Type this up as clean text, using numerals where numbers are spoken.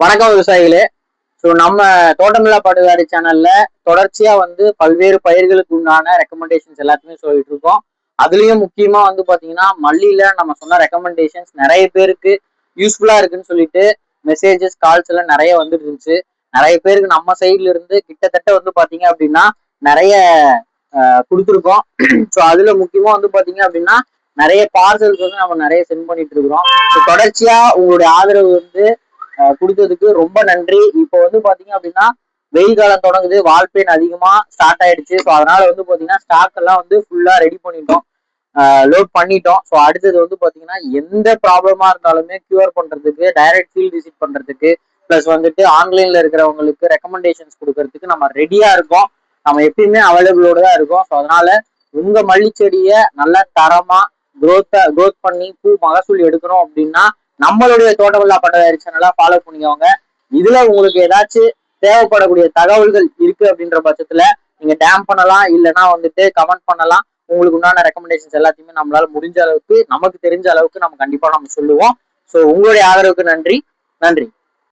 வணக்கம் விவசாயிகளே. நம்ம தோட்டமில்லா பாட்டுக்காரி சேனல்ல தொடர்ச்சியா பல்வேறு பயிர்களுக்கு உண்டான ரெக்கமெண்டேஷன்ஸ் எல்லாத்தையுமே சொல்லிட்டு இருக்கோம். அதுலயும் முக்கியமா பாத்தீங்கன்னா மல்லியில நம்ம சொன்ன ரெக்கமெண்டேஷன்ஸ் நிறைய பேருக்கு யூஸ்ஃபுல்லா இருக்குன்னு சொல்லிட்டு மெசேஜஸ் கால்ஸ் எல்லாம் நிறைய வந்துட்டு இருந்துச்சு. நிறைய பேருக்கு நம்ம சைட்ல இருந்து கிட்டத்தட்ட பாத்தீங்க அப்படின்னா நிறைய கொடுத்துருக்கோம். ஸோ அதுல முக்கியமா பாத்தீங்க அப்படின்னா நிறைய பார்சல்ஸ் நம்ம நிறைய சென்ட் பண்ணிட்டு இருக்கிறோம். தொடர்ச்சியா உங்களுடைய ஆதரவு கொடுத்ததுக்கு ரொம்ப நன்றி. இப்போ பாத்தீங்க அப்படின்னா வெயில் காலம் தொடங்குது, வால்பேன் அதிகமா ஸ்டார்ட் ஆயிடுச்சு. ஸோ அதனால பாத்தீங்கன்னா ஸ்டாக் எல்லாம் ஃபுல்லா ரெடி பண்ணிட்டோம், லோட் பண்ணிட்டோம். ஸோ அடுத்தது பாத்தீங்கன்னா எந்த ப்ராப்ளமா இருந்தாலுமே கியூர் பண்றதுக்கு, டைரக்ட் ஃபீல்ட் விசிட் பண்றதுக்கு, பிளஸ் ஆன்லைன்ல இருக்கிறவங்களுக்கு ரெக்கமெண்டேஷன்ஸ் கொடுக்கறதுக்கு நம்ம ரெடியா இருக்கோம். நம்ம எப்பயுமே அவைலபிளோட தான் இருக்கோம். ஸோ அதனால உங்க மல்லிச்செடியை நல்லா தரமா க்ரோத் பண்ணி பூ மகசூல் எடுக்கணும் அப்படின்னா நம்மளுடைய தோட்டமில்லா பட்டதாரி சேனலா ஃபாலோ பண்ணிக்கோங்க. இதுல உங்களுக்கு ஏதாச்சும் தேவைப்படக்கூடிய தகவல்கள் இருக்கு அப்படின்ற பட்சத்துல நீங்க டேம் பண்ணலாம், இல்லைன்னா கமெண்ட் பண்ணலாம். உங்களுக்கு உண்டான ரெக்கமெண்டேஷன்ஸ் எல்லாத்தையுமே நம்மளால முடிஞ்ச அளவுக்கு, நமக்கு தெரிஞ்ச அளவுக்கு நம்ம கண்டிப்பா நம்ம சொல்லுவோம். ஸோ உங்களுடைய ஆதரவுக்கு நன்றி.